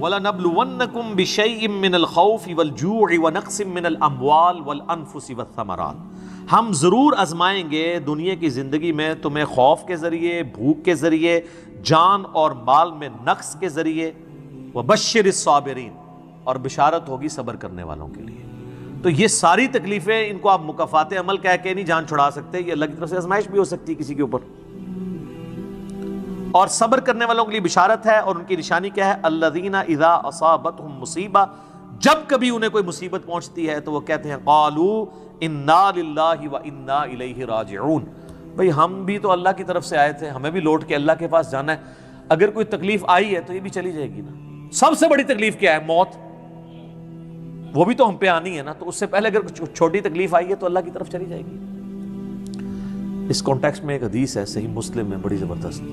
وَلَنَبْلُوَنَّكُمْ بِشَيْءٍ مِّنَ الْخَوْفِ وَالْجُوعِ وَنَقْصٍ مِّنَ الْأَمْوَالِ وَالْأَنفُسِ وَالثَّمَرَاتِ، ہم ضرور آزمائیں گے دنیا کی زندگی میں تمہیں خوف کے ذریعے، بھوک کے ذریعے، جان اور مال میں نقص کے ذریعے، وَبَشِّرِ الصَّابِرِينَ، اور بشارت ہوگی صبر کرنے والوں کے لیے۔ تو یہ ساری تکلیفیں، ان کو آپ مکافات عمل کہہ کے نہیں جان چھڑا سکتے، یہ اللہ کی طرف سے آزمائش بھی ہو سکتی ہے کسی کے اوپر۔ اور صبر کرنے والوں کے لیے بشارت ہے، اور ان کی نشانی کیا ہے؟ الذین اذا اصابتهم مصیبہ، جب کبھی انہیں کوئی مصیبت پہنچتی ہے تو وہ کہتے ہیں قالوا انا للہ وانا الیہ راجعون، بھئی ہم بھی تو اللہ کی طرف سے آئے تھے، ہمیں بھی لوٹ کے اللہ کے پاس جانا ہے، اگر کوئی تکلیف آئی ہے تو یہ بھی چلی جائے گی نا۔ سب سے بڑی تکلیف کیا ہے؟ موت، وہ بھی تو ہم پہ آنی ہے نا، تو اس سے پہلے اگر کچھ چھوٹی تکلیف آئی ہے تو اللہ کی طرف چلی جائے گی۔ اس کانٹیکسٹ میں ایک حدیث ہے صحیح مسلم میں بڑی زبردست،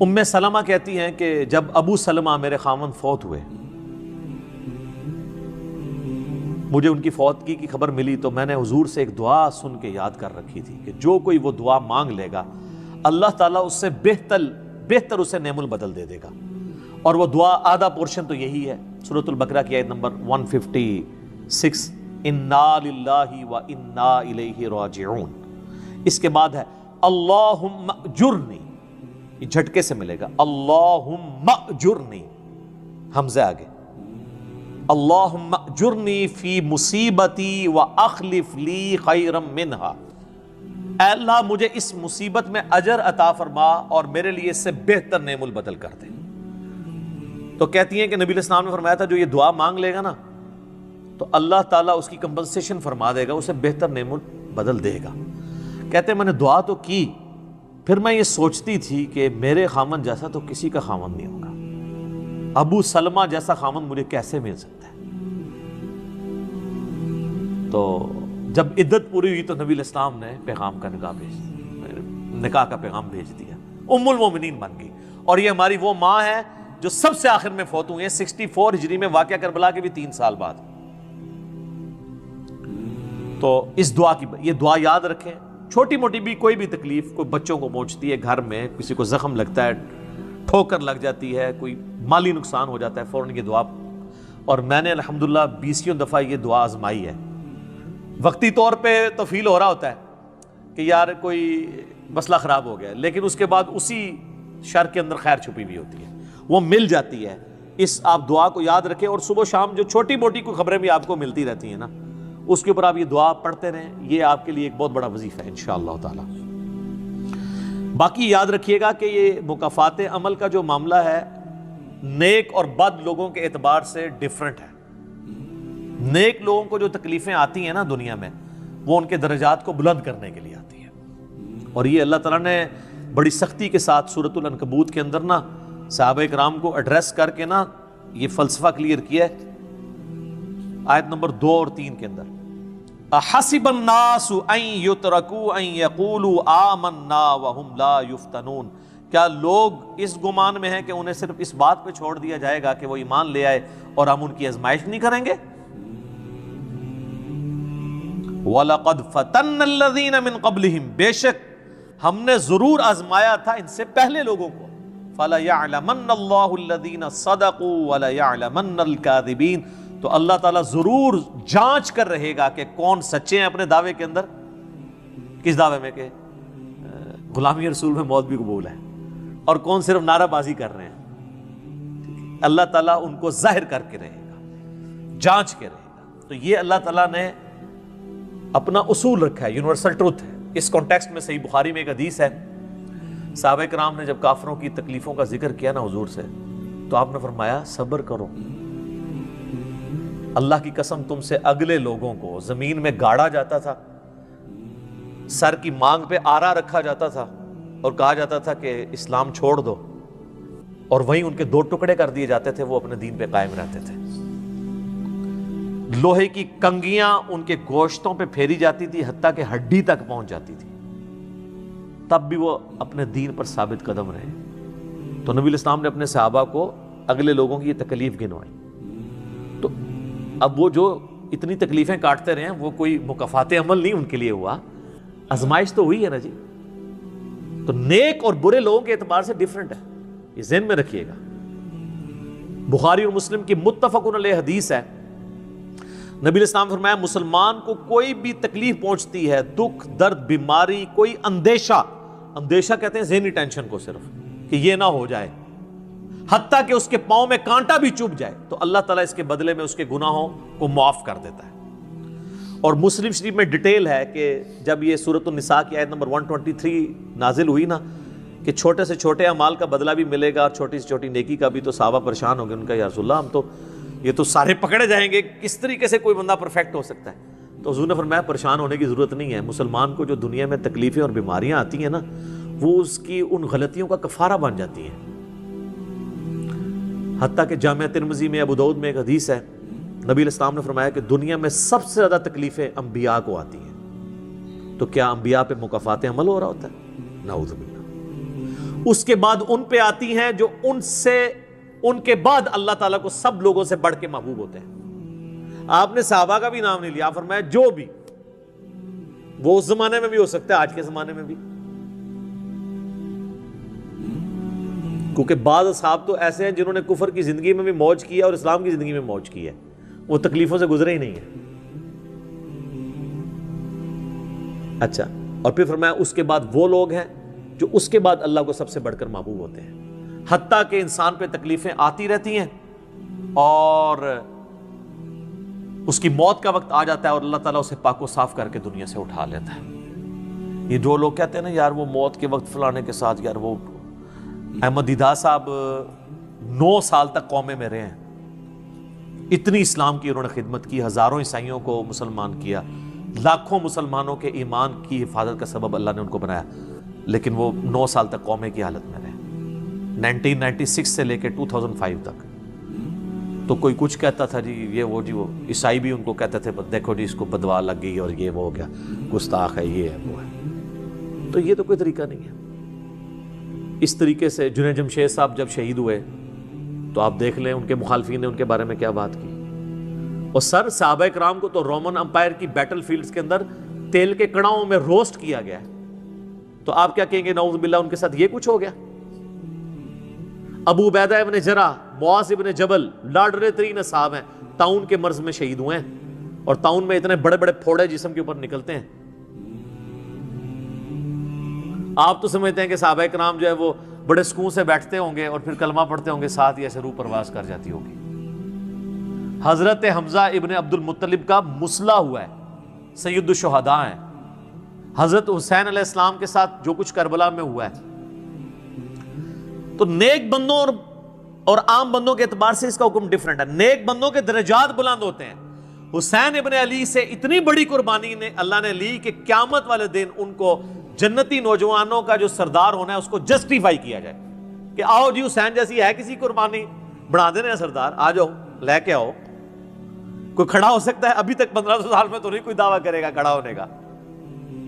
ام سلمہ کہتی ہیں کہ جب ابو سلمہ میرے خاوند فوت ہوئے، مجھے ان کی فوتگی کی خبر ملی تو میں نے حضور سے ایک دعا سن کے یاد کر رکھی تھی کہ جو کوئی وہ دعا مانگ لے گا اللہ تعالیٰ اس سے بہتر اسے نعم البدل دے دے گا، اور وہ دعا آدھا پورشن تو یہی ہے، سورۃ البقرہ کی آیت نمبر 156، انا للہ وانا الیہ راجعون۔ اس کے بعد ہے اللہم اجرنی، یہ جھٹکے سے ملے گا، اللہم اجرنی، حمزہ آگے، اللہم اجرنی فی مصیبتی واخلف لی خیرا منہا، اے اللہ مجھے اس مصیبت میں اجر عطا فرما اور میرے لیے اس سے بہتر نعم البدل کر دے۔ تو کہتی ہیں کہ نبی علیہ السلام نے فرمایا تھا جو یہ دعا مانگ لے گا نا تو اللہ تعالیٰ اس کی کمپنسیشن فرما دے گا، اسے بہتر نعم البدل دے گا۔ کہتے ہیں میں نے دعا تو کی، پھر میں یہ سوچتی تھی کہ میرے خامن جیسا تو کسی کا خامن نہیں ہوگا، ابو سلمہ جیسا خامن مجھے کیسے مل سکتا ہے۔ تو جب عدت پوری ہوئی تو نبی علیہ السلام نے پیغام کا نکاح کا پیغام بھیج دیا، ام المومنین بن گئی، اور یہ ہماری وہ ماں ہے جو سب سے آخر میں فوت ہوئی ہیں 64 ہجری میں، واقعہ کربلا کے بھی 3 سال بعد۔ تو اس دعا کی یہ دعا یاد رکھیں، چھوٹی موٹی بھی کوئی بھی تکلیف، کوئی بچوں کو پہنچتی ہے گھر میں، کسی کو زخم لگتا ہے، ٹھوکر لگ جاتی ہے، کوئی مالی نقصان ہو جاتا ہے، فوراً یہ دعا، اور میں نے الحمدللہ 20 دفعہ یہ دعا آزمائی ہے۔ وقتی طور پہ تو فیل ہو رہا ہوتا ہے کہ یار کوئی مسئلہ خراب ہو گیا، لیکن اس کے بعد اسی شر کے اندر خیر چھپی ہوئی ہوتی ہے، وہ مل جاتی ہے۔ اس آپ دعا کو یاد رکھیں، اور صبح و شام جو چھوٹی موٹی کوئی خبریں بھی آپ کو ملتی رہتی ہیں نا، اس کے اوپر آپ یہ دعا پڑھتے رہیں، یہ آپ کے لیے ایک بہت بڑا وظیفہ ہے انشاءاللہ تعالی۔ باقی یاد رکھیے گا کہ یہ مکافات عمل کا جو معاملہ ہے نیک اور بد لوگوں کے اعتبار سے ڈیفرنٹ ہے۔ نیک لوگوں کو جو تکلیفیں آتی ہیں نا دنیا میں، وہ ان کے درجات کو بلند کرنے کے لیے آتی ہیں، اور یہ اللہ تعالیٰ نے بڑی سختی کے ساتھ سورۃ العنکبوت کے اندر نا صحابہ کرام کو ایڈریس کر کے نا یہ فلسفہ کلیئر کیا ہے، آیت نمبر 2 اور 3 کے اندر، احسب الناس ان یترکوا ان یقولوا آمنا وهم لا یفتنون، کیا لوگ اس گمان میں ہیں کہ انہیں صرف اس بات پہ چھوڑ دیا جائے گا کہ وہ ایمان لے آئے اور ہم ان کی آزمائش نہیں کریں گے؟ وَلَقَدْ فَتَنَّ الَّذِينَ مِن قَبْلِهِمْ، بے شک ہم نے ضرور آزمایا تھا ان سے پہلے لوگوں کو، فَلَيَعْلَمَنَّ اللَّهُ الَّذِينَ صَدَقُوا وَلَيَعْلَمَنَّ الْكَاذِبِينَ، تو اللہ تعالیٰ ضرور جانچ کر رہے گا کہ کون سچے ہیں اپنے دعوے کے اندر، کس دعوے میں کہ غلامی رسول میں موت بھی قبول ہے، اور کون صرف نعرہ بازی کر رہے ہیں۔ اللہ تعالیٰ ان کو ظاہر کر کے رہے گا، جانچ کے رہے گا۔ تو یہ اللہ تعالیٰ نے اپنا اصول رکھا ہے، یونیورسل ٹروتھ ہے۔ اس کانٹیکسٹ میں صحیح بخاری میں ایک حدیث ہے، صحابہ کرام نے جب کافروں کی تکلیفوں کا ذکر کیا نا حضور سے، تو آپ نے فرمایا صبر کرو، اللہ کی قسم تم سے اگلے لوگوں کو زمین میں گاڑا جاتا تھا، سر کی مانگ پہ آرا رکھا جاتا تھا اور کہا جاتا تھا کہ اسلام چھوڑ دو، اور وہیں ان کے 2 ٹکڑے کر دیے جاتے تھے، وہ اپنے دین پہ قائم رہتے تھے۔ لوہے کی کنگیاں ان کے گوشتوں پہ پھیری جاتی تھی، حتیٰ کہ ہڈی تک پہنچ جاتی تھی، تب بھی وہ اپنے دین پر ثابت قدم رہے۔ تو نبی علیہ السلام نے اپنے صحابہ کو اگلے لوگوں کی یہ تکلیف گنوائی۔ تو اب وہ جو اتنی تکلیفیں کاٹتے رہے ہیں، وہ کوئی مکافات عمل نہیں ان کے لیے ہوا، آزمائش تو ہوئی ہے نا جی۔ تو نیک اور برے لوگوں کے اعتبار سے ڈیفرنٹ ہے، یہ ذہن میں رکھیے گا۔ بخاری اور مسلم کی متفقن علیہ حدیث ہے، نبی علیہ السلام نے فرمایا مسلمان کو کوئی بھی تکلیف پہنچتی ہے، دکھ درد بیماری، کوئی اندیشہ کہتے ہیں ذہنی ٹینشن کو، صرف کہ یہ نہ ہو جائے، حتیٰ کہ اس کے پاؤں میں کانٹا بھی چبھ جائے، تو اللہ تعالیٰ اس کے بدلے میں اس کے گناہوں کو معاف کر دیتا ہے۔ اور مسلم شریف میں ڈیٹیل ہے کہ جب یہ سورۃ النساء کی آیت نمبر 123 نازل ہوئی نا، کہ چھوٹے سے چھوٹے اعمال کا بدلہ بھی ملے گا اور چھوٹی سے چھوٹی نیکی کا بھی، تو صحابہ پریشان ہو گئے، ان کا یا رسول اللہ ہم تو یہ تو سارے پکڑے جائیں گے، کس طریقے سے کوئی بندہ پرفیکٹ ہو سکتا ہے؟ تو حضور نے فرمایا پریشان ہونے کی ضرورت نہیں ہے، مسلمان کو جو دنیا میں تکلیفیں اور بیماریاں آتی ہیں نا، وہ اس کی ان غلطیوں کا کفارہ بن جاتی ہیں۔ حتیٰ کہ جامعہ ترمذی میں، ابو داؤد میں ایک حدیث ہے، نبی علیہ السلام نے فرمایا کہ دنیا میں سب سے زیادہ تکلیفیں انبیاء کو آتی ہیں، تو کیا انبیاء پہ مکافات عمل ہو رہا ہوتا ہے؟ نعوذ باللہ۔ اس کے بعد ان پہ آتی ہیں جو ان کے بعد اللہ تعالیٰ کو سب لوگوں سے بڑھ کے محبوب ہوتے ہیں۔ آپ نے صحابہ کا بھی نام نہیں لیا، فرمایا جو بھی، وہ اس زمانے میں بھی ہو سکتا ہے، آج کے زمانے میں بھی، کیونکہ بعض اصحاب تو ایسے ہیں جنہوں نے کفر کی زندگی میں بھی موج کی ہے اور اسلام کی زندگی میں موج کی ہے، وہ تکلیفوں سے گزرے ہی نہیں ہیں۔ اچھا، اور پھر فرمایا اس کے بعد وہ لوگ ہیں جو اس کے بعد اللہ کو سب سے بڑھ کر محبوب ہوتے ہیں، حتیٰ کہ انسان پہ تکلیفیں آتی رہتی ہیں اور اس کی موت کا وقت آ جاتا ہے اور اللہ تعالیٰ اسے پاک و صاف کر کے دنیا سے اٹھا لیتا ہے۔ یہ جو لوگ کہتے ہیں نا یار وہ موت کے وقت فلانے کے ساتھ، یار وہ احمد دیدہ صاحب 9 سال تک قومے میں رہے ہیں، اتنی اسلام کی انہوں نے خدمت کی، ہزاروں عیسائیوں کو مسلمان کیا، لاکھوں مسلمانوں کے ایمان کی حفاظت کا سبب اللہ نے ان کو بنایا، لیکن وہ 9 سال تک قومے کی حالت میں رہے، 1996 سے لے کے 2005 تک۔ تو کوئی کچھ کہتا تھا جی یہ وہ عیسائی بھی ان کو کہتے تھے دیکھو جی اس کو بدوا لگ گئی اور یہ وہ ہو گیا، گستاخ ہے، یہ ہے وہ ہے۔ تو یہ تو کوئی طریقہ نہیں ہے۔ اس طریقے سے جنید جمشید صاحب جب شہید ہوئے تو آپ دیکھ لیں ان کے مخالفین نے ان کے بارے میں کیا بات کی، اور صحابہ کرام کو تو رومن امپائر کی بیٹل فیلڈز کے اندر تیل کے کڑاؤں میں روسٹ کیا گیا ہے، تو آپ کیا کہیں گے نعوذ باللہ ان کے ساتھ یہ کچھ ہو گیا؟ ابو عبیدہ ابن جرح، معاذ ابن جبل لاڈلے ترین اصحاب ہیں، طاعون کے مرض میں شہید ہوئے ہیں، اور طاعون میں اتنے بڑے بڑے پھوڑے جسم کے اوپر نکلتے ہیں۔ آپ تو سمجھتے ہیں کہ صحابہ کرام جو ہے وہ بڑے سکون سے بیٹھتے ہوں گے اور پھر کلمہ پڑھتے ہوں گے، ساتھ ہی ایسے روح پرواز کر جاتی ہوگی۔ حضرت حمزہ ابن عبد المطلب کا مسلح ہوا ہے، سید الشہداء ہیں۔ حضرت حسین علیہ السلام کے ساتھ جو کچھ کربلا میں ہوا ہے، تو نیک بندوں اور عام بندوں کے اعتبار سے اس کا حکم ڈیفرنٹ ہے۔ نیک بندوں کے درجات بلند ہوتے ہیں۔ حسین ابن علی سے اتنی بڑی قربانی نے اللہ نے لی کہ قیامت والے دن ان کو جنتی نوجوانوں کا جو سردار ہونا ہے اس کو جسٹیفائی کیا جائے کہ آؤ جی حسین جیسی ہے کسی قربانی، بنا دینا ہے سردار، آ جاؤ لے کے آؤ۔ کوئی کھڑا ہو سکتا ہے؟ ابھی تک 1500 سال میں تو نہیں کوئی دعویٰ کرے گا کھڑا ہونے کا۔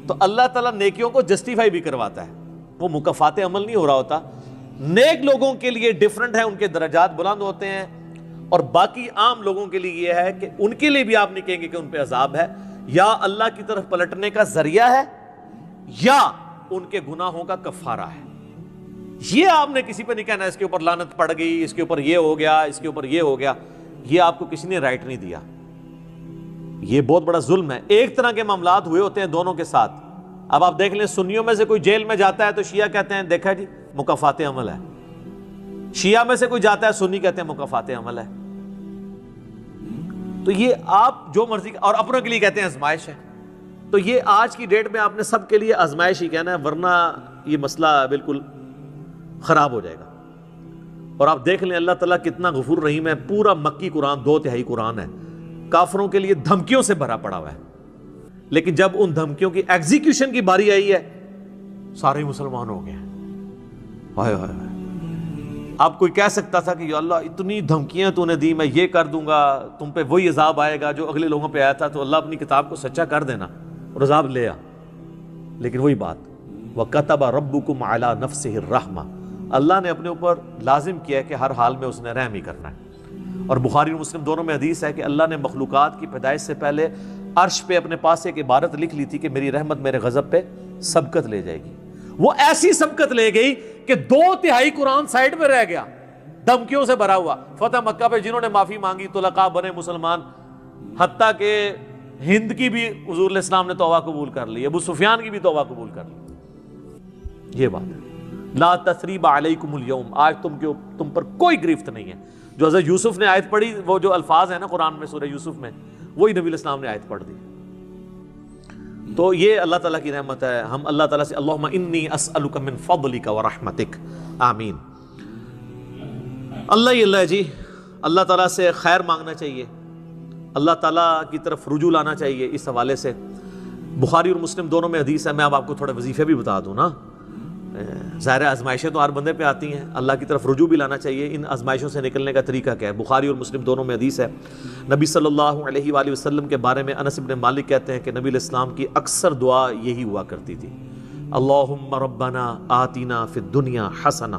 تو اللہ تعالیٰ نیکیوں کو جسٹیفائی بھی کرواتا ہے، وہ مکافات عمل نہیں ہو رہا ہوتا۔ نیک لوگوں کے لیے ڈیفرنٹ ہے، ان کے درجات بلند ہوتے ہیں، اور باقی عام لوگوں کے لیے یہ ہے کہ ان کے لیے بھی آپ نہیں کہیں گے کہ ان پہ عذاب ہے، یا اللہ کی طرف پلٹنے کا ذریعہ ہے، یا ان کے گناہوں کا کفارہ ہے۔ یہ آپ نے کسی پہ نہیں کہنا اس کے اوپر لعنت پڑ گئی، اس کے اوپر یہ ہو گیا، اس کے اوپر یہ ہو گیا، یہ آپ کو کسی نے رائٹ نہیں دیا۔ یہ بہت بڑا ظلم ہے۔ ایک طرح کے معاملات ہوئے ہوتے ہیں دونوں کے ساتھ۔ اب آپ دیکھ لیں سنیوں میں سے کوئی جیل میں جاتا ہے تو شیعہ کہتے ہیں دیکھا جی مکافات عمل ہے، شیعہ میں سے کوئی جاتا ہے سنی کہتے ہیں مکافات عمل ہے۔ تو یہ آپ جو مرضی، اور اپنوں کے لیے کہتے ہیں آزمائش ہے۔ تو یہ آج کی ڈیٹ میں آپ نے سب کے لیے آزمائش ہی کہنا ہے، ورنہ یہ مسئلہ بالکل خراب ہو جائے گا۔ اور آپ دیکھ لیں اللہ تعالیٰ کتنا غفور رحیم ہے۔ پورا مکی قرآن 2/3 قرآن ہے کافروں کے لیے دھمکیوں سے بھرا پڑا ہوا ہے، لیکن جب ان دھمکیوں کی ایگزیکیوشن کی باری آئی ہے سارے مسلمان ہو گئے ہیں۔ ہائے ہائے ہائے، اب کوئی کہہ سکتا تھا کہ یا اللہ اتنی دھمکیاں تو نے دی، میں یہ کر دوں گا، تم پہ وہی عذاب آئے گا جو اگلے لوگوں پہ آیا تھا، تو اللہ اپنی کتاب کو سچا کر دینا اور عذاب لے آ۔ لیکن وہی بات، وَكَتَبَ رَبُّكُمْ عَلَى نَفْسِهِ الرَّحْمَةَ، اللہ نے اپنے اوپر لازم کیا ہے کہ ہر حال میں اس نے رحم ہی کرنا ہے۔ اور بخاری اور مسلم دونوں میں حدیث ہے کہ اللہ نے مخلوقات کی پیدائش سے پہلے عرش پہ اپنے پاس ایک عبارت لکھ لی تھی کہ میری رحمت میرے غضب پہ سبقت لے جائے گی۔ وہ ایسی سبقت لے گئی کہ 2/3 قرآن سائڈ میں رہ گیا، دھمکیوں سے بھرا ہوا. فتح مکہ پہ جنہوں نے معافی مانگی طلقاء بنے مسلمان، حتیٰ کہ ہند کی بھی حضور علیہ السلام نے توبہ قبول کر لی، ابو سفیان کی بھی توبہ قبول کر لی. یہ بات ہے. لا تثریب علیکم اليوم، آج تم پر کوئی گرفت نہیں ہے. جو حضرت یوسف نے آیت پڑھی، وہ جو الفاظ ہیں نا قرآن میں سورہ یوسف میں، وہی نبی علیہ السلام نے آیت پڑھ دی. تو یہ اللہ تعالیٰ کی رحمت ہے. ہم اللہ تعالیٰ سے اللہم انی اسألک من فضلک ورحمتک، آمین. اللہ ہی اللہ ہے جی. اللہ تعالیٰ سے خیر مانگنا چاہیے، اللہ تعالیٰ کی طرف رجوع لانا چاہیے. اس حوالے سے بخاری اور مسلم دونوں میں حدیث ہے. میں اب آپ کو تھوڑے وظیفے بھی بتا دوں نا. ظاہر آزمائشیں تو ہر بندے پہ آتی ہیں، اللہ کی طرف رجوع بھی لانا چاہیے. ان آزمائشوں سے نکلنے کا طریقہ کیا ہے؟ بخاری اور مسلم دونوں میں حدیث ہے. نبی صلی اللہ علیہ وآلہ وسلم کے بارے میں انس بن مالک کہتے ہیں کہ نبی علیہ السلام کی اکثر دعا یہی ہوا کرتی تھی، اللہم ربنا آتنا فی الدنیا حسنہ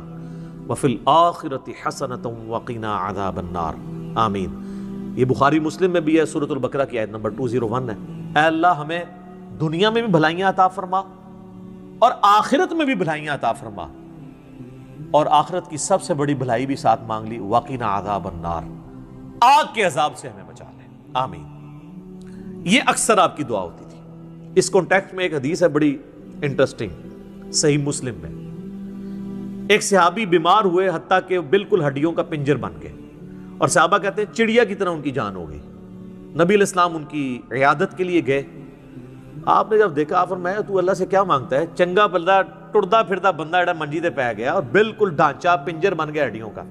وفی الآخرۃ حسنۃ وقنا عذاب النار، آمین. یہ بخاری مسلم میں بھی ہے، سورۃ البقرہ کی آیت نمبر 201 ہے. اے اللہ ہمیں دنیا میں بھی بھلائیاں عطا فرما اور آخرت میں بھی بھلائیاں عطا فرما، اور آخرت کی سب سے بڑی بھلائی بھی ساتھ مانگ لی، وقنا عذاب النار، آگ کے عذاب سے ہمیں بچا لے، آمین. یہ اکثر آپ کی دعا ہوتی تھی. اس کانٹیکسٹ میں ایک حدیث ہے بڑی انٹرسٹنگ، صحیح مسلم میں. ایک صحابی بیمار ہوئے حتیٰ کہ بالکل ہڈیوں کا پنجر بن گئے، اور صحابہ کہتے ہیں چڑیا کی طرح ان کی جان ہو گئی. نبی علیہ السلام ان کی عیادت کے لیے گئے. آپ نے جب دیکھا، آپ فرمایا تو اللہ سے کیا مانگتا ہے؟ چنگا بندہ ٹردا پھردا بندہ جڑا منجی تے پہ گیا اور بالکل ڈھانچہ پنجر بن گیا ہڈیوں کا.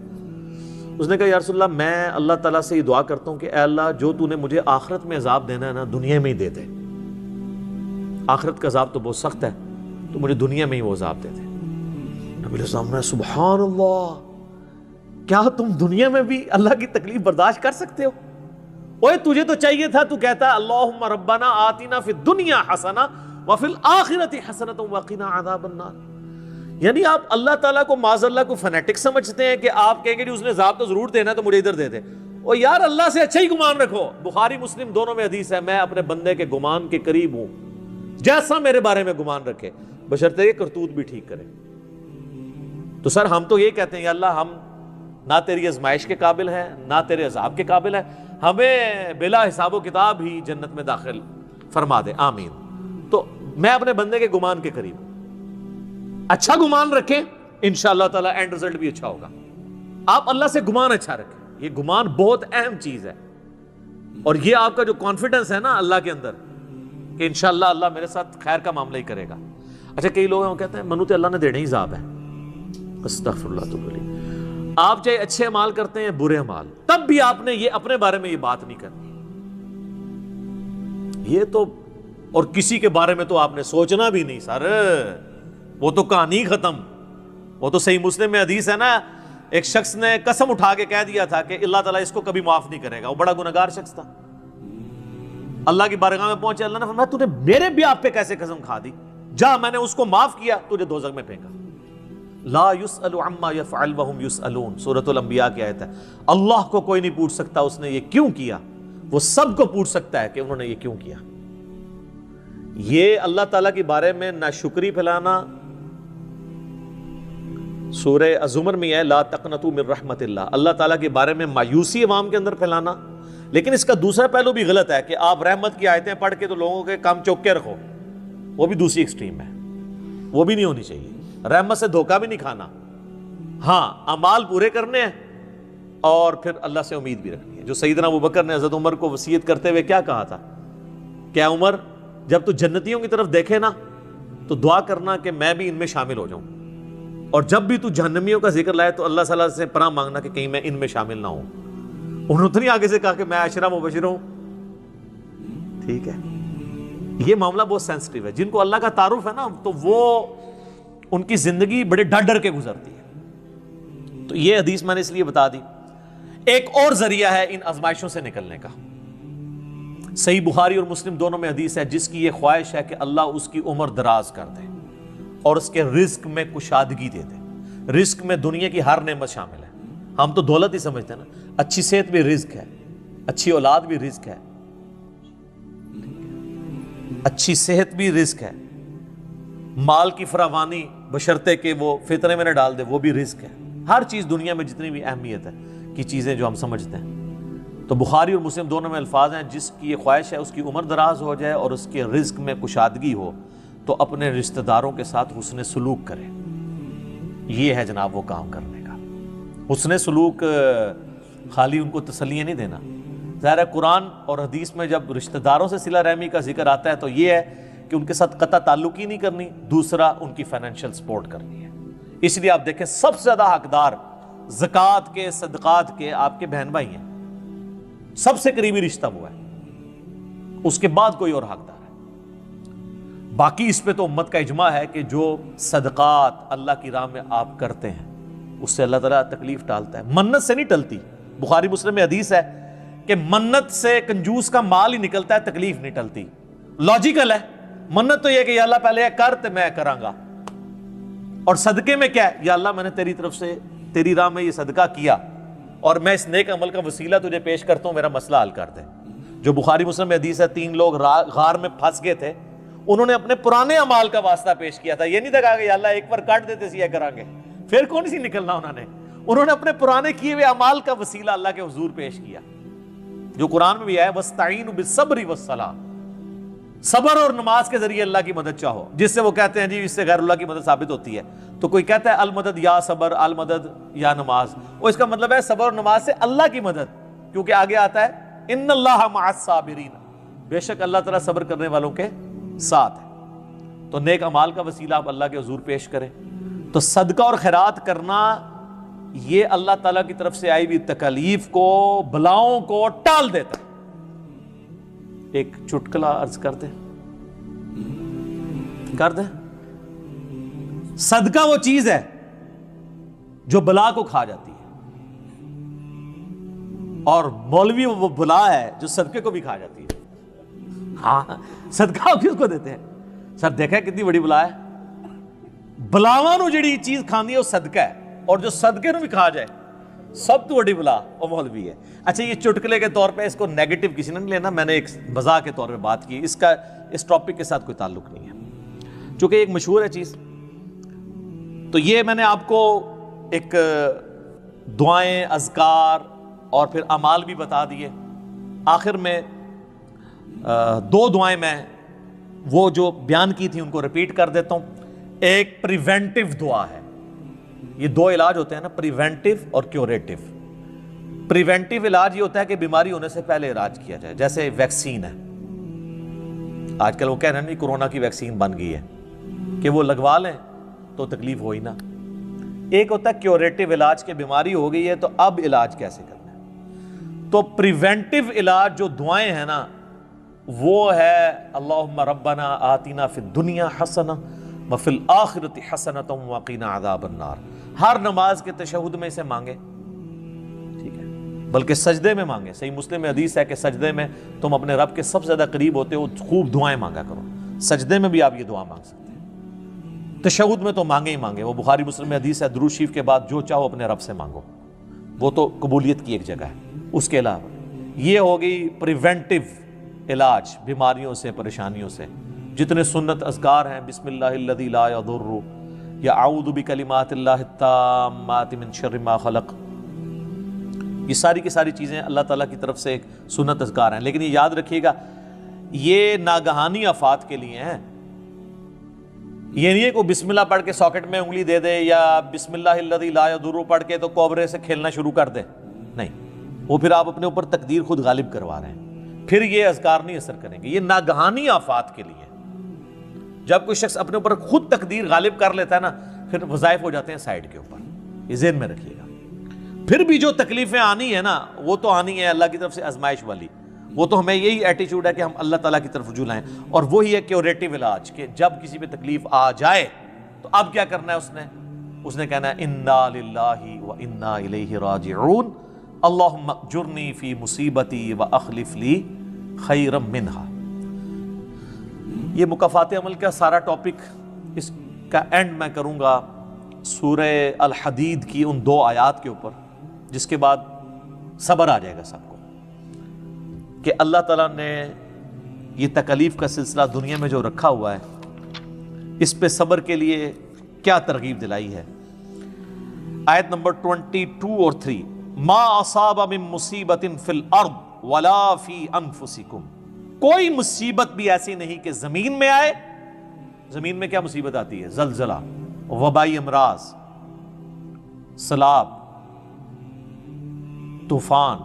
اس نے کہا یا رسول اللہ میں اللہ تعالیٰ سے یہ دعا کرتا ہوں کہ اے اللہ جو تو نے مجھے آخرت میں عذاب دینا ہے نا، دنیا میں ہی دے دے. آخرت کا عذاب تو بہت سخت ہے، تو مجھے دنیا میں ہی وہ عذاب دے دے. نبی علیہ السلام نے سبحان اللہ، کیا تم دنیا میں بھی اللہ کی تکلیف برداشت کر سکتے ہو؟ اوے تجھے تو چاہیے تھا تو کہتا اللہم ربنا آتنا فی الدنیا حسنہ وفی الآخرۃ حسنۃ وقنا عذاب النار. یعنی آپ اللہ تعالیٰ کو معاذ اللہ کو فنیٹک سمجھتے ہیں کہ آپ کہیں گے اس نے عذاب تو ضرور دینا تو مجھے ادھر دے دے. او یار اللہ سے اچھا ہی گمان رکھو. بخاری مسلم دونوں میں حدیث ہے، میں اپنے بندے کے گمان کے قریب ہوں جیسا میرے بارے میں گمان رکھے، بشرطے کہ کرتوت بھی ٹھیک کرے. تو سر ہم تو یہ کہتے ہیں یا اللہ ہم نہ تیری آزمائش کے قابل ہیں نہ تیرے عذاب کے قابل ہیں، ہمیں بلا حساب و کتاب ہی جنت میں داخل فرما دے، آمین. تو میں اپنے بندے کے گمان کے قریب، اچھا گمان رکھیں انشاءاللہ تعالی اینڈ رزلٹ بھی اچھا ہوگا. آپ اللہ سے گمان اچھا رکھیں، یہ گمان بہت اہم چیز ہے. اور یہ آپ کا جو کانفیڈنس ہے نا اللہ کے اندر کہ انشاءاللہ اللہ میرے ساتھ خیر کا معاملہ ہی کرے گا. اچھا کئی لوگ ہیں وہ کہتے ہیں منو تے اللہ نے دینے ہی عذاب ہے. استغفر اللہ تو بلی. آپ چاہے اچھے اعمال کرتے ہیں برے اعمال، تب بھی آپ نے یہ اپنے بارے میں یہ بات نہیں کرنی. یہ تو اور کسی کے بارے میں تو آپ نے سوچنا بھی نہیں سر، وہ تو کہانی ختم. وہ تو صحیح مسلم میں حدیث ہے نا، ایک شخص نے قسم اٹھا کے کہہ دیا تھا کہ اللہ تعالیٰ اس کو کبھی معاف نہیں کرے گا. وہ بڑا گنہگار شخص تھا. اللہ کی بارگاہ میں پہنچے، اللہ نے فرمایا تو نے میرے بھی آپ پہ کیسے قسم کھا دی؟ جا میں نے اس کو معاف کیا، تجھے دوزخ میں پھینکا. لا يسأل عما يفعل وهم يسألون، سورۃ الانبیاء کی آیت ہے. اللہ کو کوئی نہیں پوچھ سکتا اس نے یہ کیوں کیا، وہ سب کو پوچھ سکتا ہے کہ انہوں نے یہ کیوں کیا. یہ اللہ تعالیٰ کے بارے میں ناشکری پھیلانا سورہ الزمر میں ہے، لا تقنطوا من رحمت اللہ، اللہ تعالیٰ کے بارے میں مایوسی عوام کے اندر پھیلانا. لیکن اس کا دوسرا پہلو بھی غلط ہے کہ آپ رحمت کی آیتیں پڑھ کے تو لوگوں کے کام چوک کے رکھو، وہ بھی دوسری ایکسٹریم ہے، وہ بھی نہیں ہونی چاہیے. رحمت سے دھوکہ بھی نہیں کھانا، ہاں اعمال پورے کرنے ہیں اور پھر اللہ سے امید بھی رکھنی ہے. جو سیدنا ابوبکر نے حضرت عمر کو وصیت کرتے ہوئے کیا کہا تھا کہ عمر جب تو جنتیوں کی طرف دیکھے نا تو دعا کرنا کہ میں بھی ان میں شامل ہو جاؤں، اور جب بھی تو جہنمیوں کا ذکر لائے تو اللہ صلی اللہ علیہ وسلم سے پناہ مانگنا کہ کہیں میں ان میں شامل نہ ہوں. انہوں نے آگے سے کہا کہ میں عشرہ مبشر ہوں. ٹھیک ہے، یہ معاملہ بہت سینسٹیو ہے. جن کو اللہ کا تعارف ہے نا تو وہ ان کی زندگی بڑے ڈر ڈر کے گزرتی ہے. تو یہ حدیث میں نے اس لیے بتا دی. ایک اور ذریعہ ہے ان آزمائشوں سے نکلنے کا. صحیح بخاری اور مسلم دونوں میں حدیث ہے جس کی یہ خواہش ہے کہ اللہ اس کی عمر دراز کر دے اور اس کے رزق میں کشادگی دے دے. رزق میں دنیا کی ہر نعمت شامل ہے. ہم تو دولت ہی سمجھتے ہیں نا، اچھی صحت بھی رزق ہے، اچھی اولاد بھی رزق ہے، اچھی صحت بھی رزق ہے، مال کی فراوانی بشرطے کہ وہ فطرے میں نہ ڈال دے وہ بھی رزق ہے. ہر چیز دنیا میں جتنی بھی اہمیت ہے کی چیزیں جو ہم سمجھتے ہیں. تو بخاری اور مسلم دونوں میں الفاظ ہیں جس کی یہ خواہش ہے اس کی عمر دراز ہو جائے اور اس کے رزق میں کشادگی ہو تو اپنے رشتہ داروں کے ساتھ حسن سلوک کرے. یہ ہے جناب وہ کام کرنے کا. حسن سلوک خالی ان کو تسلیاں نہیں دینا. ظاہر ہے قرآن اور حدیث میں جب رشتہ داروں سے صلہ رحمی کا ذکر آتا ہے تو یہ ہے کہ ان کے ساتھ قطع تعلق ہی نہیں کرنی, دوسرا ان کی فائنینشیل سپورٹ کرنی ہے. اس لیے آپ دیکھیں سب سے زیادہ حقدار زکوٰۃ کے صدقات کے آپ کے بہن بھائی ہیں, سب سے قریبی رشتہ وہ ہے, اس کے بعد کوئی اور حقدار ہے. باقی اس پہ تو امت کا اجماع ہے کہ جو صدقات اللہ کی راہ میں آپ کرتے ہیں اس سے اللہ تعالیٰ تکلیف ٹالتا ہے. منت سے نہیں ٹلتی. بخاری مسلم میں حدیث ہے کہ منت سے کنجوس کا مال ہی نکلتا ہے, تکلیف نہیں ٹلتی. لاجیکل ہے. منت تو یہ کہ یا اللہ پہلے یہ کر تو میں کراں گا, اور صدقے میں کیا ہے, یا اللہ میں نے تیری طرف سے تیری راہ میں یہ صدقہ کیا اور میں اس نیک عمل کا وسیلہ تجھے پیش کرتا ہوں, میرا مسئلہ حل کر دے. جو بخاری مسلم میں حدیث ہے 3 لوگ غار میں پھنس گئے تھے, انہوں نے اپنے پرانے اعمال کا واسطہ پیش کیا تھا. یہ نہیں تھا کہا کہ یا اللہ ایک بار کاٹ دیتے سی یہ کریں گے, پھر کون سی نکلنا. انہوں نے اپنے پرانے کیے ہوئے اعمال کا وسیلہ اللہ کے حضور پیش کیا, جو قرآن میں بھی ہے وَاسْتَعِينُوا بِالصَّبْرِ وَالصَّلَاةِ. صبر اور نماز کے ذریعے اللہ کی مدد چاہو, جس سے وہ کہتے ہیں جی اس سے غیر اللہ کی مدد ثابت ہوتی ہے. تو کوئی کہتا ہے المدد یا صبر, المدد یا نماز, وہ اس کا مطلب ہے صبر اور نماز سے اللہ کی مدد, کیونکہ آگے آتا ہے ان اللہ مع الصابرین, بے شک اللہ تعالیٰ صبر کرنے والوں کے ساتھ ہے. تو نیک اعمال کا وسیلہ آپ اللہ کے حضور پیش کریں. تو صدقہ اور خیرات کرنا یہ اللہ تعالیٰ کی طرف سے آئی ہوئی تکالیف کو, بلاؤں کو ٹال دیتا ہے. ایک چٹکلا عرض کر دیں صدقہ وہ چیز ہے جو بلا کو کھا جاتی ہے, اور مولوی وہ بلا ہے جو صدقے کو بھی کھا جاتی ہے. ہاں صدقہ کس کو دیتے ہیں سر, دیکھا کتنی بڑی بلا ہے. بلاواں نو جڑی چیز کھانی ہے وہ صدقہ ہے, اور جو صدقے نو بھی کھا جائے سب تو بڑی بلا وہ مولوی ہے. اچھا یہ چٹکلے کے طور پہ اس کو نیگیٹو کسی نے نہیں لینا, میں نے ایک مزاح کے طور پہ بات کی, اس ٹاپک کے ساتھ کوئی تعلق نہیں ہے, چونکہ ایک مشہور ہے چیز. تو یہ میں نے آپ کو ایک دعائیں, اذکار اور پھر اعمال بھی بتا دیے. آخر میں 2 دعائیں میں وہ جو بیان کی تھی ان کو ریپیٹ کر دیتا ہوں. ایک پریونٹیو دعا ہے, یہ 2 علاج ہوتے ہیں نا, پریونٹیو اور کیوریٹیو. پریونٹیو علاج یہ ہوتا ہے کہ بیماری ہونے سے پہلے علاج کیا جائے, جیسے ویکسین ہے. آج کل وہ کہہ رہے ہیں نہیں کورونا کی ویکسین بن گئی ہے کہ وہ لگوا لیں تو تکلیف ہوئی نا. ایک ہوتا ہے کیوریٹیو علاج کہ بیماری ہو گئی ہے تو اب علاج کیسے کرنا ہے. تو پریونٹیو علاج جو دعائیں ہیں نا وہ ہے اللہم ربنا آتنا فی الدنیا حسنہ وفی الآخرۃ حسنۃ وقنا عذاب النار. ہر نماز کے تشہد میں اسے مانگے, ٹھیک ہے, بلکہ سجدے میں مانگے. صحیح مسلم میں حدیث ہے کہ سجدے میں تم اپنے رب کے سب سے زیادہ قریب ہوتے ہو, خوب دعائیں مانگا کرو. سجدے میں بھی آپ یہ دعا مانگ سکتے ہیں, تشہد میں تو مانگے ہی مانگے. وہ بخاری مسلم میں حدیث ہے درود شریف کے بعد جو چاہو اپنے رب سے مانگو, وہ تو قبولیت کی ایک جگہ ہے. اس کے علاوہ یہ ہوگی پریونٹیو علاج بیماریوں سے, پریشانیوں سے. جتنے سنت اذکار ہیں, بسم اللہ الذی لا یضر, یا اعوذ بکلمات اللہ التامات من شر ما خلق, یہ ساری کی ساری چیزیں اللہ تعالیٰ کی طرف سے ایک سنت اذکار ہیں. لیکن یہ یاد رکھیے گا یہ ناگہانی آفات کے لیے ہیں. یہ نہیں ہے کہ بسم اللہ پڑھ کے ساکٹ میں انگلی دے دے, یا بسم اللہ الذی لا یضر پڑھ کے تو کوبرے سے کھیلنا شروع کر دے. نہیں, وہ پھر آپ اپنے اوپر تقدیر خود غالب کروا رہے ہیں, پھر یہ اذکار نہیں اثر کریں گے. یہ ناگہانی آفات کے لیے. جب کوئی شخص اپنے اوپر خود تقدیر غالب کر لیتا ہے نا, پھر وظائف ہو جاتے ہیں سائڈ کے اوپر. یہ ذہن میں رکھیے گا. پھر بھی جو تکلیفیں آنی ہے نا وہ تو آنی ہے اللہ کی طرف سے آزمائش والی. وہ تو ہمیں یہی ایٹیچیوڈ ہے کہ ہم اللہ تعالیٰ کی طرف رجوع لائیں, اور وہی ہے کیوریٹیو علاج کہ جب کسی پہ تکلیف آ جائے تو اب کیا کرنا ہے. اس نے کہنا ہے انا للہ و انا الیہ راجعون, اللہم اجرنی فی مصیبتی و اخلف لی خیرا منہا. یہ مکافات عمل کا سارا ٹاپک, اس کا اینڈ میں کروں گا سورہ الحدید کی ان 2 آیات کے اوپر, جس کے بعد صبر آ جائے گا سب کو کہ اللہ تعالیٰ نے یہ تکلیف کا سلسلہ دنیا میں جو رکھا ہوا ہے اس پہ صبر کے لیے کیا ترغیب دلائی ہے. آیت نمبر 22 اور 3، ما اصاب من مصیبت فی الارض ولا فی انفسکم، کوئی مصیبت بھی ایسی نہیں کہ زمین میں آئے۔ زمین میں کیا مصیبت آتی ہے؟ زلزلہ، وبائی امراض، سیلاب، طوفان،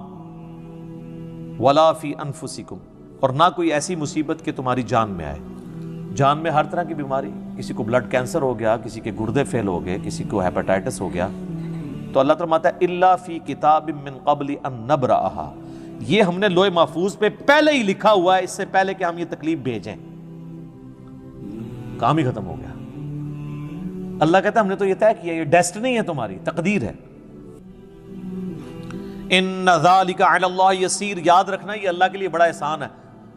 ولا فی انفسکم، اور نہ کوئی ایسی مصیبت کہ تمہاری جان میں آئے۔ جان میں ہر طرح کی بیماری، کسی کو بلڈ کینسر ہو گیا، کسی کے گردے فیل ہو گئے، کسی کو ہیپاٹائٹس ہو گیا، تو اللہ فرماتا ہے الا فی کتاب من قبل ان نبرأھا، یہ ہم نے لوح محفوظ پہ پہلے ہی لکھا ہوا ہے، اس سے پہلے کہ ہم یہ تکلیف بھیجیں۔ کام ہی ختم ہو گیا۔ اللہ کہتا ہے ہم نے تو یہ طے کیا، یہ ڈیسٹنی ہے، تمہاری تقدیر ہے۔ ان ذالک علی اللہ یسیر، یاد رکھنا یہ اللہ کے لیے بڑا احسان ہے،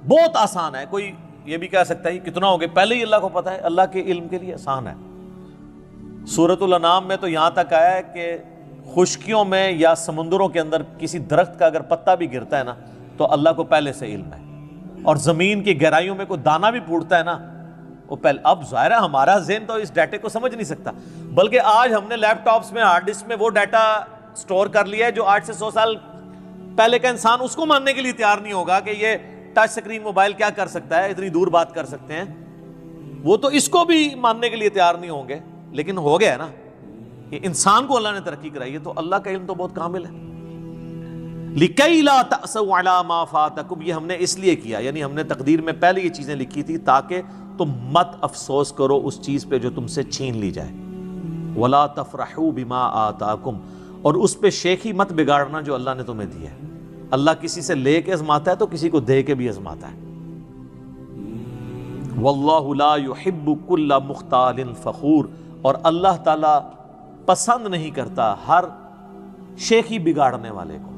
بہت آسان ہے۔ کوئی یہ بھی کہہ سکتا ہے کتنا ہو گیا، پہلے ہی اللہ کو پتا ہے، اللہ کے علم کے لیے آسان ہے۔ سورۃ الانعام میں تو یہاں تک آیا ہے کہ خشکیوں میں یا سمندروں کے اندر کسی درخت کا اگر پتا بھی گرتا ہے نا تو اللہ کو پہلے سے علم ہے، اور زمین کی گہرائیوں میں کوئی دانہ بھی پھوٹتا ہے نا وہ پہلے۔ اب ظاہر ہے ہمارا ذہن تو اس ڈیٹے کو سمجھ نہیں سکتا، بلکہ آج ہم نے لیپ ٹاپس میں، ہارڈ ڈسک میں وہ ڈیٹا سٹور کر لیا ہے جو 8 سے 100 سال پہلے کا انسان اس کو ماننے کے لیے تیار نہیں ہوگا کہ یہ ٹچ سکرین موبائل کیا کر سکتا ہے، اتنی دور بات کر سکتے ہیں، وہ تو اس کو بھی ماننے کے لیے تیار نہیں ہوں گے۔ لیکن ہو گیا ہے نا، یہ انسان کو اللہ نے ترقی کرائی ہے، تو اللہ کا علم تو بہت کامل ہے۔ لِكَيْ لَا تَأْسَوْا عَلَىٰ مَا فَاتَكُمْ، یہ ہم نے اس لیے کیا، یعنی ہم نے تقدیر میں پہلے یہ چیزیں لکھی تھی تاکہ تم مت افسوس کرو اس چیز پہ جو تم سے چھین لی جائے۔ وَلَا تَفْرَحُوا بِمَا آتَاكُمْ، اور اس پہ شیخی مت بگاڑنا جو اللہ نے تمہیں دی ہے۔ اللہ کسی سے لے کے آزماتا ہے تو کسی کو دے کے بھی آزماتا ہے۔ وَاللَّهُ لَا يُحِبُّ كُلَّ مُخْتَالٍ فَخُورٍ، اور اللہ تعالیٰ پسند نہیں کرتا ہر شیخی بگاڑنے والے کو،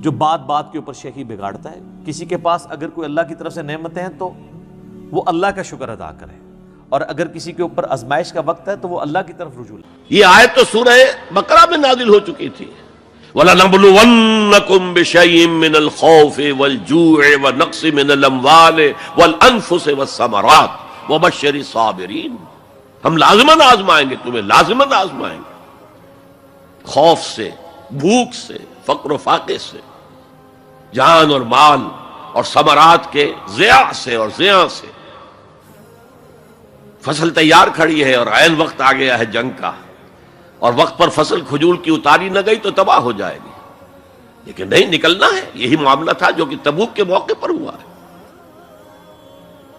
جو بات بات کے اوپر شیخی بگاڑتا ہے۔ کسی کے پاس اگر کوئی اللہ کی طرف سے نعمتیں ہیں تو وہ اللہ کا شکر ادا کرے، اور اگر کسی کے اوپر آزمائش کا وقت ہے تو وہ اللہ کی طرف رجوع لائے۔ یہ آیت تو سورہ بقرہ میں نازل ہو چکی تھی، وَلَنَبْلُوَنَّكُمْ بِشَيْءٍ مِّنَ الْخَوْفِ وَالْجُوعِ وَنَقْصٍ مِّنَ الْأَمْوَالِ وَالْأَنفُسِ وَالثَّمَرَاتِ وَبَشِّرِ الصَّابِرِينَ، ہم لازماً آزمائیں گے تمہیں، لازماً آزمائیں گے، خوف سے، بھوک سے، فقر و فاقے سے، جان اور مال اور ثمرات کے ضیاع سے اور زیاں سے۔ فصل تیار کھڑی ہے اور عین وقت آ گیا ہے جنگ کا، اور وقت پر فصل کھجور کی اتاری نہ گئی تو تباہ ہو جائے گی، لیکن نہیں، نکلنا ہے۔ یہی معاملہ تھا جو کہ تبوک کے موقع پر ہوا ہے۔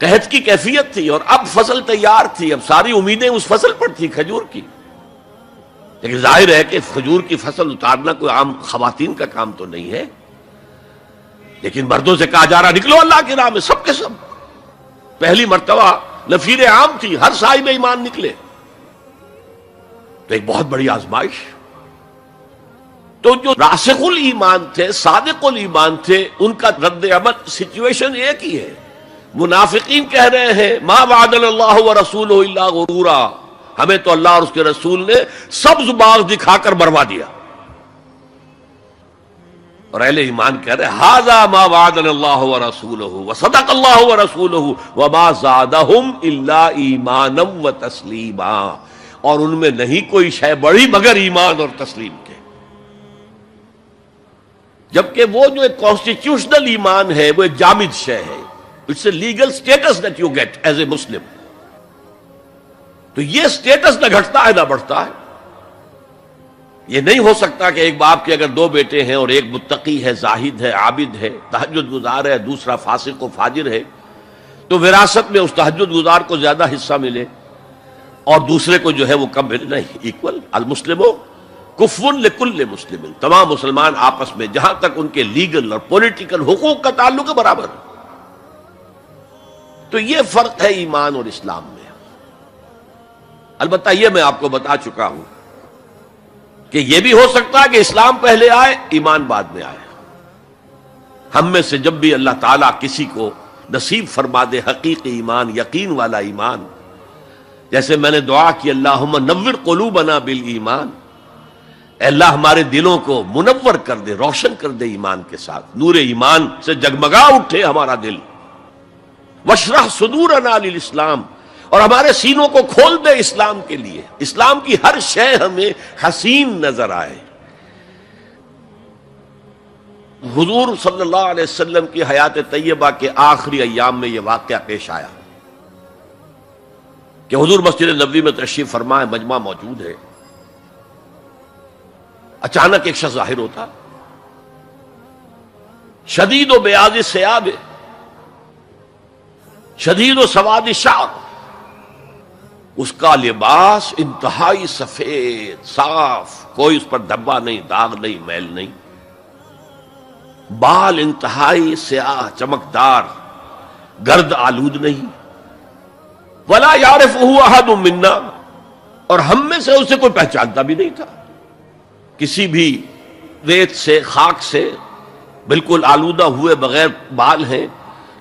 قحط کی کیفیت تھی اور اب فصل تیار تھی، اب ساری امیدیں اس فصل پر تھی، کھجور کی، لیکن ظاہر ہے کہ کھجور کی فصل اتارنا کوئی عام خواتین کا کام تو نہیں ہے، لیکن مردوں سے کہا جا رہا نکلو اللہ کی راہ میں، سب کے سب۔ پہلی مرتبہ نفیر عام تھی، ہر صاحب ایمان نکلے، تو ایک بہت بڑی آزمائش۔ تو جو راسخ الایمان تھے، صادق الایمان تھے، ان کا رد عمل سچویشن ایک ہی ہے۔ منافقین کہہ رہے ہیں ما وعدنا اللہ ورسولہ الا غرورا، ہمیں تو اللہ اور اس کے رسول نے سبز باغ دکھا کر مروا دیا، اور اہل ایمان کہہ رہے ھذا ما وعدنا اللہ ورسولہ وصدق اللہ ورسولہ وما زادہم الا ایمانا وتسلیما، اور ان میں نہیں کوئی شے بڑی مگر ایمان اور تسلیم کے۔ جبکہ وہ جو ایک کانسٹیٹیوشنل ایمان ہے وہ ایک جامد شے ہے، it's a legal status that you get as a Muslim, تو یہ اسٹیٹس نہ گھٹتا ہے نہ بڑھتا ہے۔ یہ نہیں ہو سکتا کہ ایک باپ کے اگر 2 بیٹے ہیں اور ایک متقی ہے، زاہد ہے، عابد ہے، تہجد گزار ہے، دوسرا فاسق و فاجر ہے، تو وراثت میں اس تہجد گزار کو زیادہ حصہ ملے اور دوسرے کو جو ہے وہ کم ملے، نہیں، ایکول۔ المسلموں کفو لکل مسلم، تمام مسلمان آپس میں جہاں تک ان کے لیگل اور پولیٹیکل حقوق کا تعلق ہے برابر۔ تو یہ فرق ہے ایمان اور اسلام میں۔ البتہ یہ میں آپ کو بتا چکا ہوں کہ یہ بھی ہو سکتا ہے کہ اسلام پہلے آئے، ایمان بعد میں آئے۔ ہم میں سے جب بھی اللہ تعالیٰ کسی کو نصیب فرما دے حقیقی ایمان، یقین والا ایمان، جیسے میں نے دعا کی اللہم نور قلوبنا بالایمان، اے اللہ ہمارے دلوں کو منور کر دے، روشن کر دے ایمان کے ساتھ، نور ایمان سے جگمگا اٹھے ہمارا دل۔ واشرح صدورنا للاسلام، اور ہمارے سینوں کو کھول دے اسلام کے لیے، اسلام کی ہر شے ہمیں حسین نظر آئے۔ حضور صلی اللہ علیہ وسلم کی حیات طیبہ کے آخری ایام میں یہ واقعہ پیش آیا کہ حضور مسجد نبوی میں تشریف فرما ہے، مجمع موجود ہے، اچانک ایک شخص ظاہر ہوتا، شدید و بیاض ثیاب، شدید و سواد شعر، اس کا لباس انتہائی سفید صاف، کوئی اس پر دھبا نہیں، داغ نہیں، میل نہیں، بال انتہائی سیاہ چمکدار، گرد آلود نہیں، ولا یعرفہ احد منا، اور ہم میں سے اسے کوئی پہچانتا بھی نہیں تھا، کسی بھی ریت سے خاک سے بالکل آلودہ ہوئے بغیر بال ہیں،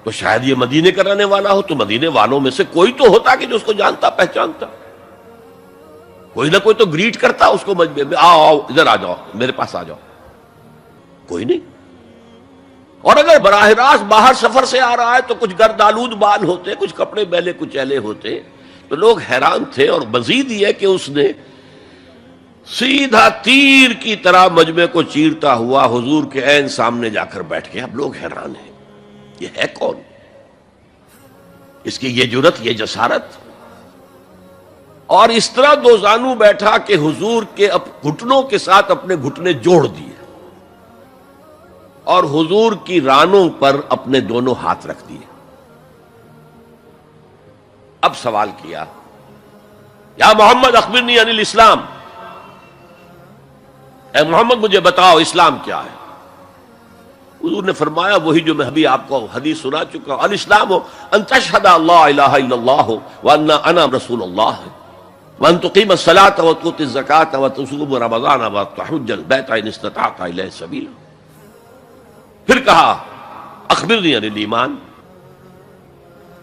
تو شاید یہ مدینے کا رہنے والا ہو، تو مدینے والوں میں سے کوئی تو ہوتا کہ جو اس کو جانتا پہچانتا، کوئی نہ کوئی تو گریٹ کرتا اس کو مجمع میں، آؤ آؤ ادھر آ جاؤ، میرے پاس آ جاؤ، کوئی نہیں۔ اور اگر براہ راست باہر سفر سے آ رہا ہے تو کچھ گرد آلود بال ہوتے، کچھ کپڑے میلے کچیلے ہوتے، تو لوگ حیران تھے۔ اور مزید یہ کہ اس نے سیدھا تیر کی طرح مجمع کو چیرتا ہوا حضور کے عین سامنے جا کر بیٹھ گیا۔ اب لوگ حیران ہیں، یہ ہے کون؟ اس کی یہ جرت، یہ جسارت، اور اس طرح دو زانو بیٹھا کہ حضور کے گھٹنوں کے ساتھ اپنے گھٹنے جوڑ دیے اور حضور کی رانوں پر اپنے دونوں ہاتھ رکھ دیے۔ اب سوال کیا، یا محمد اخبرنی عن الاسلام، اے محمد مجھے بتاؤ اسلام کیا ہے؟ حضور نے فرمایا وہی جو میں ابھی آپ کو حدیث سنا چکا ہوں، الاسلام ان تشہد اللہ الہ الا اللہ وان انا رسول اللہ وان تقیم الصلاۃ وتؤتی الزکاۃ وتصوم رمضان وتحج البیت ان استطعت الیہ سبیلا۔ پھر کہا اخبرنی عن الایمان،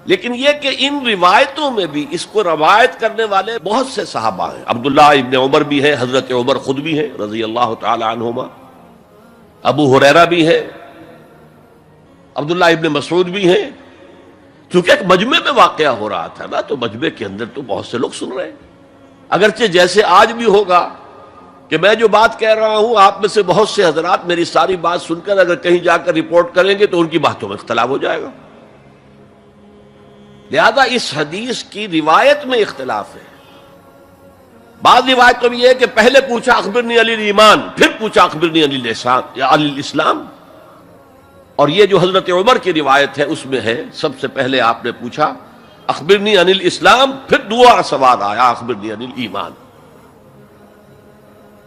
لیکن یہ کہ ان روایتوں میں بھی اس کو روایت کرنے والے بہت سے صحابہ ہیں، عبداللہ ابن عمر بھی ہیں، حضرت عمر خود بھی ہیں رضی اللہ تعالی عنہما، ابو ہریرہ بھی ہیں، عبداللہ ابن مسعود بھی ہیں، کیونکہ ایک مجمع میں واقعہ ہو رہا تھا نا، تو مجمع کے اندر تو بہت سے لوگ سن رہے ہیں۔ اگرچہ جیسے آج بھی ہوگا کہ میں جو بات کہہ رہا ہوں آپ میں سے بہت سے حضرات میری ساری بات سن کر اگر کہیں جا کر رپورٹ کریں گے تو ان کی باتوں میں اختلاف ہو جائے گا، لہذا اس حدیث کی روایت میں اختلاف ہے۔ بعض روایتوں میں یہ ہے کہ پہلے پوچھا اخبرنی عن الایمان، پھر پوچھا اخبرنی عن الاسلام، اور یہ جو حضرت عمر کی روایت ہے اس میں ہے سب سے پہلے آپ نے پوچھا اخبرنی عن الاسلام، پھر دوسرا سوال آیا اخبرنی عن الایمان۔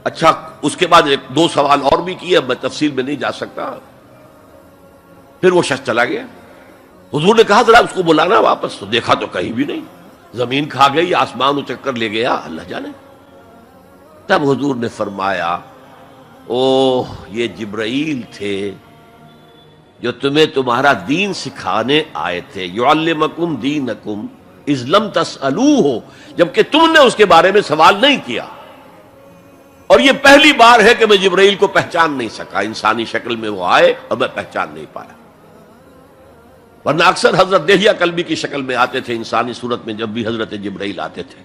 اچھا، اس کے بعد ایک دو سوال اور بھی کیے، میں تفصیل میں نہیں جا سکتا۔ پھر وہ شخص چلا گیا، حضور نے کہا ذرا اس کو بلانا واپس، تو دیکھا تو کہیں بھی نہیں، زمین کھا گئی، آسمان اچک کر لے گیا، اللہ جانے۔ تب حضور نے فرمایا اوہ یہ جبرائیل تھے جو تمہیں تمہارا دین سکھانے آئے تھے، یعلمکم دینکم اذ لم تسألوہ، جبکہ تم نے اس کے بارے میں سوال نہیں کیا۔ اور یہ پہلی بار ہے کہ میں جبرائیل کو پہچان نہیں سکا، انسانی شکل میں وہ آئے اور میں پہچان نہیں پایا، ورنہ اکثر حضرت دہیہ کلبی کی شکل میں آتے تھے انسانی صورت میں، جب بھی حضرت جبرائیل آتے تھے۔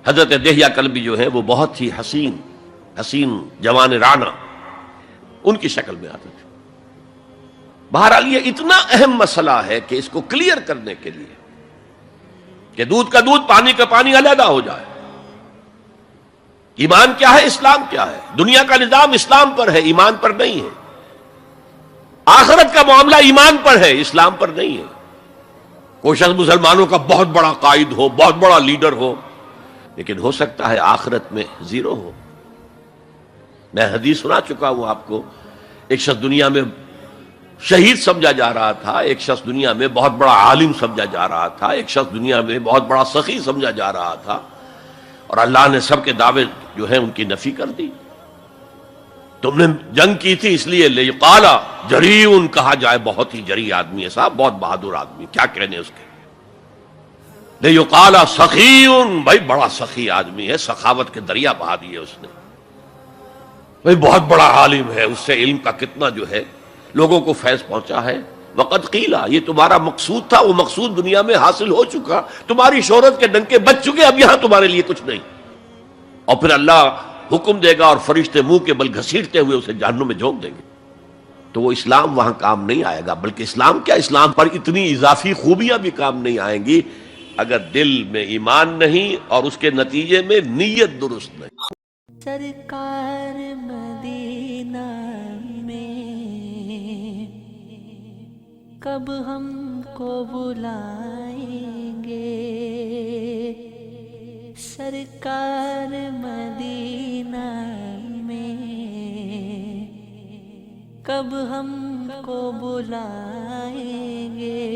حضرت دہیہ کلبی جو ہے وہ بہت ہی حسین جوان رانا، ان کی شکل میں آتے تھے۔ بہرحال یہ اتنا اہم مسئلہ ہے کہ اس کو کلیئر کرنے کے لیے کہ دودھ کا دودھ پانی کا پانی علیحدہ ہو جائے۔ ایمان کیا ہے، اسلام کیا ہے؟ دنیا کا نظام اسلام پر ہے، ایمان پر نہیں ہے۔ آخرت کا معاملہ ایمان پر ہے، اسلام پر نہیں ہے۔ کوئی شخص مسلمانوں کا بہت بڑا قائد ہو، بہت بڑا لیڈر ہو، لیکن ہو سکتا ہے آخرت میں زیرو ہو۔ میں حدیث سنا چکا ہوں آپ کو، ایک شخص دنیا میں شہید سمجھا جا رہا تھا، ایک شخص دنیا میں بہت بڑا عالم سمجھا جا رہا تھا، ایک شخص دنیا میں بہت بڑا سخی سمجھا جا رہا تھا، اور اللہ نے سب کے دعوے جو ہیں ان کی نفی کر دی۔ تم نے جنگ کی تھی اس لیے لیقال جریء کہا جائے، بہت ہی جری آدمی ہے صاحب، بہت بہادر آدمی، کیا کہنے اس کے۔ لیقال سخی، بھائی بڑا سخی آدمی ہے، سخاوت کے دریا بہا دیے اس نے، بھائی بہت بڑا عالم ہے، اس سے علم کا کتنا جو ہے لوگوں کو فیض پہنچا ہے، وقد قیلا، یہ تمہارا مقصود تھا، وہ مقصود دنیا میں حاصل ہو چکا، تمہاری شہرت کے ڈنکے بج چکے، اب یہاں تمہارے لیے کچھ نہیں۔ اور پھر اللہ حکم دے گا اور فرشتے منہ کے بل گھسیٹتے ہوئے اسے جہنم میں جھونک دیں گے۔ تو وہ اسلام وہاں کام نہیں آئے گا، بلکہ اسلام کیا، اسلام پر اتنی اضافی خوبیاں بھی کام نہیں آئیں گی اگر دل میں ایمان نہیں اور اس کے نتیجے میں نیت درست نہیں۔ سرکار مدینہ میں کب ہم کو بلائیں گے، سرکار مدینہ میں کب ہم کو بلائیں گے،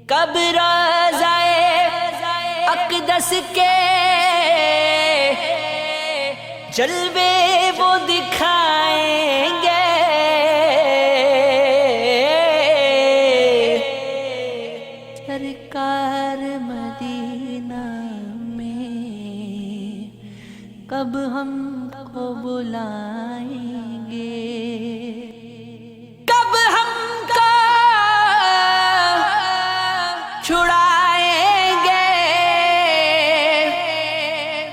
کب روضہ اقدس کے جلوے وہ دکھائیں گے، سرکار مدینہ میں کب ہم کو بلائیں گے، کب ہم کو چھڑائیں گے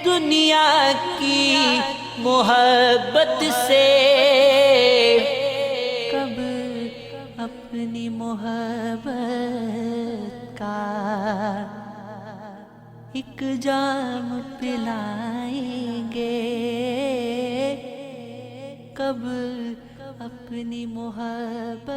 دنیا کی محبت سے، کب اپنی محبت کا ایک جام پلائیں گے، کب اپنی محبت